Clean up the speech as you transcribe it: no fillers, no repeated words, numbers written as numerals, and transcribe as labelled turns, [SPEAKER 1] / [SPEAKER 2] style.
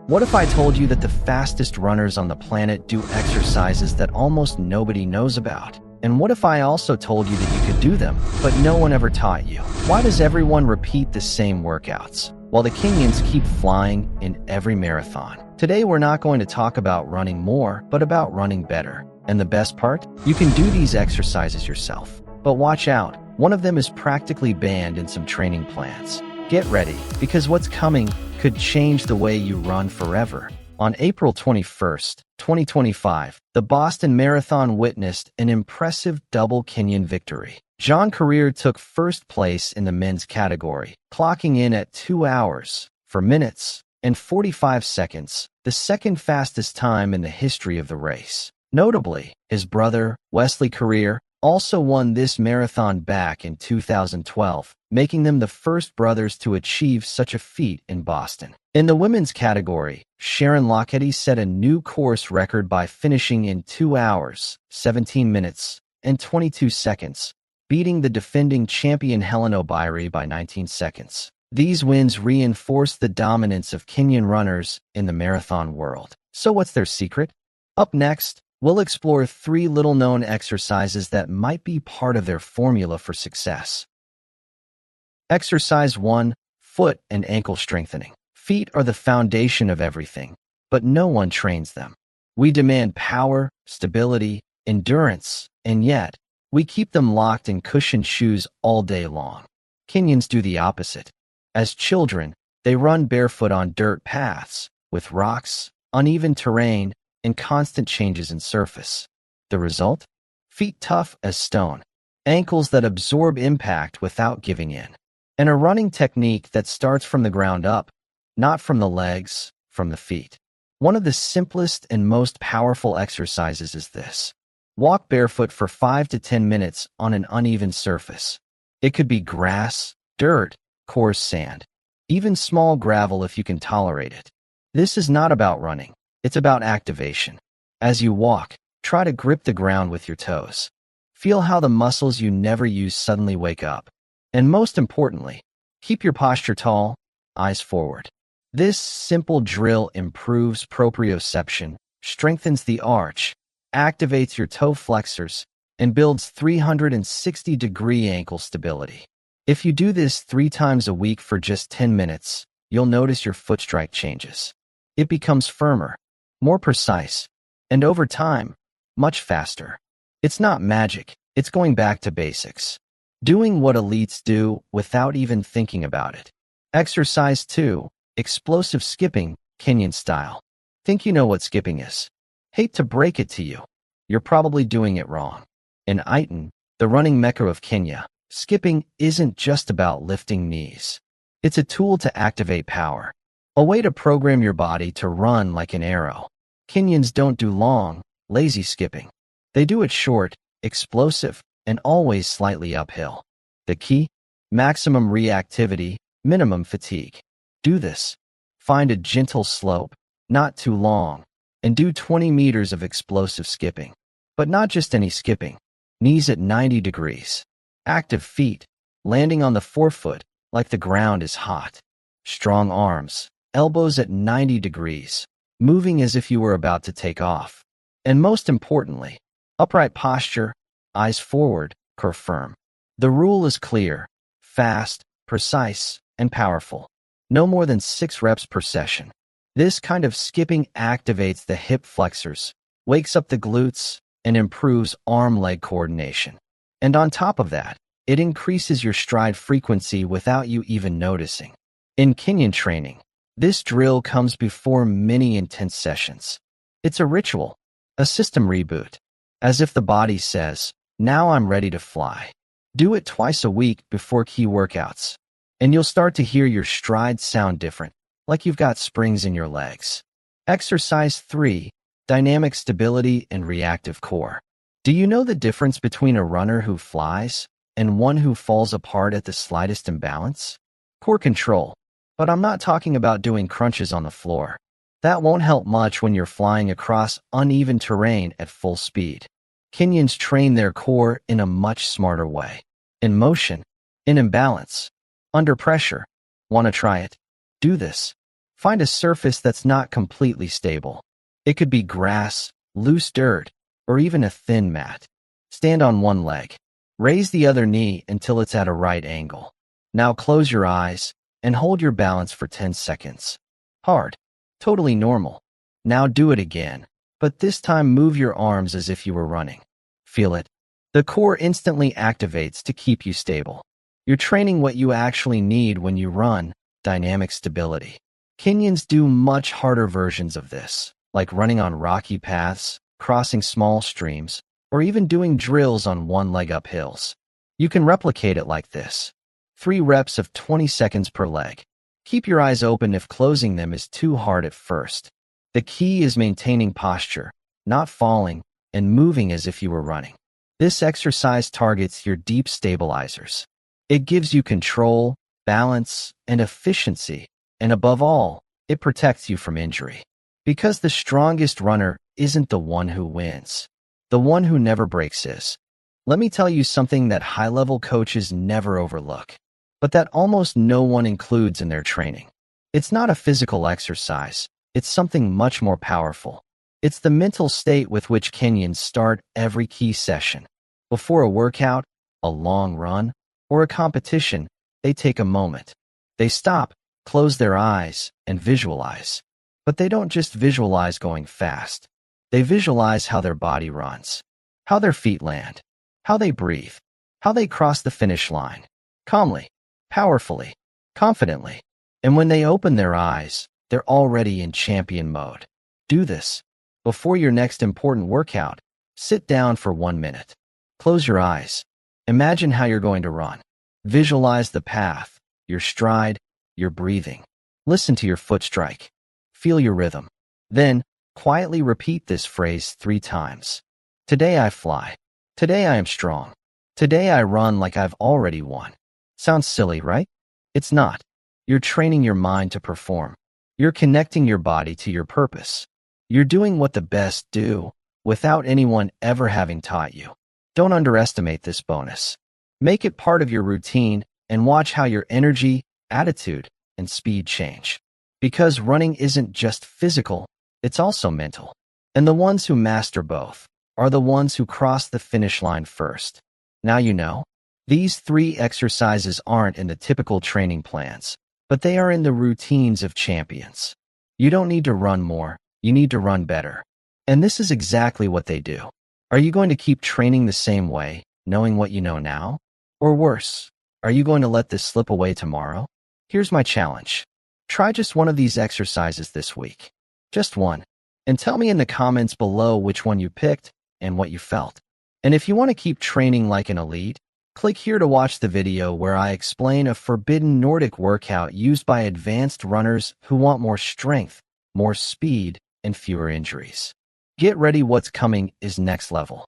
[SPEAKER 1] What if I told you that the fastest runners on the planet do exercises that almost nobody knows about? And what if I also told you that you could do them, but no one ever taught you? Why does everyone repeat the same workouts, while the Kenyans keep flying in every marathon? Today we're not going to talk about running more, but about running better. And the best part? You can do these exercises yourself. But watch out, one of them is practically banned in some training plans. Get ready, because what's coming could change the way you run forever. On April 21st, 2025, the Boston Marathon witnessed an impressive double Kenyan victory. John Career took first place in the men's category, clocking in at 2 hours, 4 minutes, and 45 seconds, the second fastest time in the history of the race. Notably, his brother, Wesley Career, also won this marathon back in 2012, making them the first brothers to achieve such a feat in Boston. In the women's category, Sharon Lokedi set a new course record by finishing in 2 hours, 17 minutes, and 22 seconds, beating the defending champion Helen Obiri by 19 seconds. These wins reinforce the dominance of Kenyan runners in the marathon world. So what's their secret? Up next, we'll explore 3 little-known exercises that might be part of their formula for success. Exercise 1. Foot and ankle strengthening. Feet are the foundation of everything, but no one trains them. We demand power, stability, endurance, and yet, we keep them locked in cushioned shoes all day long. Kenyans do the opposite. As children, they run barefoot on dirt paths, with rocks, uneven terrain, and constant changes in surface. The result? Feet tough as stone, ankles that absorb impact without giving in, and a running technique that starts from the ground up, not from the legs, from the feet. One of the simplest and most powerful exercises is this. Walk barefoot for 5 to 10 minutes on an uneven surface. It could be grass, dirt, coarse sand, even small gravel if you can tolerate it. This is not about running. It's about activation. As you walk, try to grip the ground with your toes. Feel how the muscles you never use suddenly wake up. And most importantly, keep your posture tall, eyes forward. This simple drill improves proprioception, strengthens the arch, activates your toe flexors, and builds 360-degree ankle stability. If you do this 3 times a week for just 10 minutes, you'll notice your foot strike changes. It becomes firmer, more precise, and over time, much faster. It's not magic, it's going back to basics. Doing what elites do without even thinking about it. Exercise 2. Explosive skipping, Kenyan style. Think you know what skipping is? Hate to break it to you. You're probably doing it wrong. In Aitan, the running mecca of Kenya, skipping isn't just about lifting knees. It's a tool to activate power. A way to program your body to run like an arrow. Kenyans don't do long, lazy skipping. They do it short, explosive, and always slightly uphill. The key? Maximum reactivity, minimum fatigue. Do this. Find a gentle slope, not too long, and do 20 meters of explosive skipping. But not just any skipping. Knees at 90 degrees. Active feet, landing on the forefoot like the ground is hot. Strong arms, elbows at 90 degrees, moving as if you were about to take off. And most importantly, upright posture, eyes forward, core firm. The rule is clear, fast, precise, and powerful. No more than 6 reps per session. This kind of skipping activates the hip flexors, wakes up the glutes, and improves arm-leg coordination. And on top of that, it increases your stride frequency without you even noticing. In Kenyan training, this drill comes before many intense sessions. It's a ritual, a system reboot, as if the body says, now I'm ready to fly. Do it twice a week before key workouts, and you'll start to hear your strides sound different, like you've got springs in your legs. Exercise 3. Dynamic stability and reactive core. Do you know the difference between a runner who flies and one who falls apart at the slightest imbalance? Core control. But I'm not talking about doing crunches on the floor. That won't help much when you're flying across uneven terrain at full speed. Kenyans train their core in a much smarter way. In motion, in imbalance, under pressure. Want to try it? Do this. Find a surface that's not completely stable. It could be grass, loose dirt, or even a thin mat. Stand on one leg. Raise the other knee until it's at a right angle. Now close your eyes and hold your balance for 10 seconds. Hard. Totally normal. Now do it again, but this time move your arms as if you were running. Feel it. The core instantly activates to keep you stable. You're training what you actually need when you run, dynamic stability. Kenyans do much harder versions of this, like running on rocky paths, crossing small streams, or even doing drills on one leg up hills. You can replicate it like this. 3 reps of 20 seconds per leg. Keep your eyes open if closing them is too hard at first. The key is maintaining posture, not falling, and moving as if you were running. This exercise targets your deep stabilizers. It gives you control, balance, and efficiency, and above all, it protects you from injury. Because the strongest runner isn't the one who wins. The one who never breaks is. Let me tell you something that high-level coaches never overlook, but that almost no one includes in their training. It's not a physical exercise. It's something much more powerful. It's the mental state with which Kenyans start every key session. Before a workout, a long run, or a competition, they take a moment. They stop, close their eyes, and visualize. But they don't just visualize going fast. They visualize how their body runs, how their feet land, how they breathe, how they cross the finish line, calmly, powerfully, confidently. And when they open their eyes, they're already in champion mode. Do this. Before your next important workout, sit down for 1 minute. Close your eyes. Imagine how you're going to run. Visualize the path, your stride, your breathing. Listen to your foot strike. Feel your rhythm. Then, quietly repeat this phrase 3 times. Today I fly. Today I am strong. Today I run like I've already won. Sounds silly, right? It's not. You're training your mind to perform. You're connecting your body to your purpose. You're doing what the best do, without anyone ever having taught you. Don't underestimate this bonus. Make it part of your routine and watch how your energy, attitude, and speed change. Because running isn't just physical, it's also mental. And the ones who master both are the ones who cross the finish line first. Now you know. These 3 exercises aren't in the typical training plans, but they are in the routines of champions. You don't need to run more, you need to run better. And this is exactly what they do. Are you going to keep training the same way, knowing what you know now? Or worse, are you going to let this slip away tomorrow? Here's my challenge. Try just one of these exercises this week. Just one. And tell me in the comments below which one you picked and what you felt. And if you want to keep training like an elite, click here to watch the video where I explain a forbidden Nordic workout used by advanced runners who want more strength, more speed, and fewer injuries. Get ready, what's coming is next level.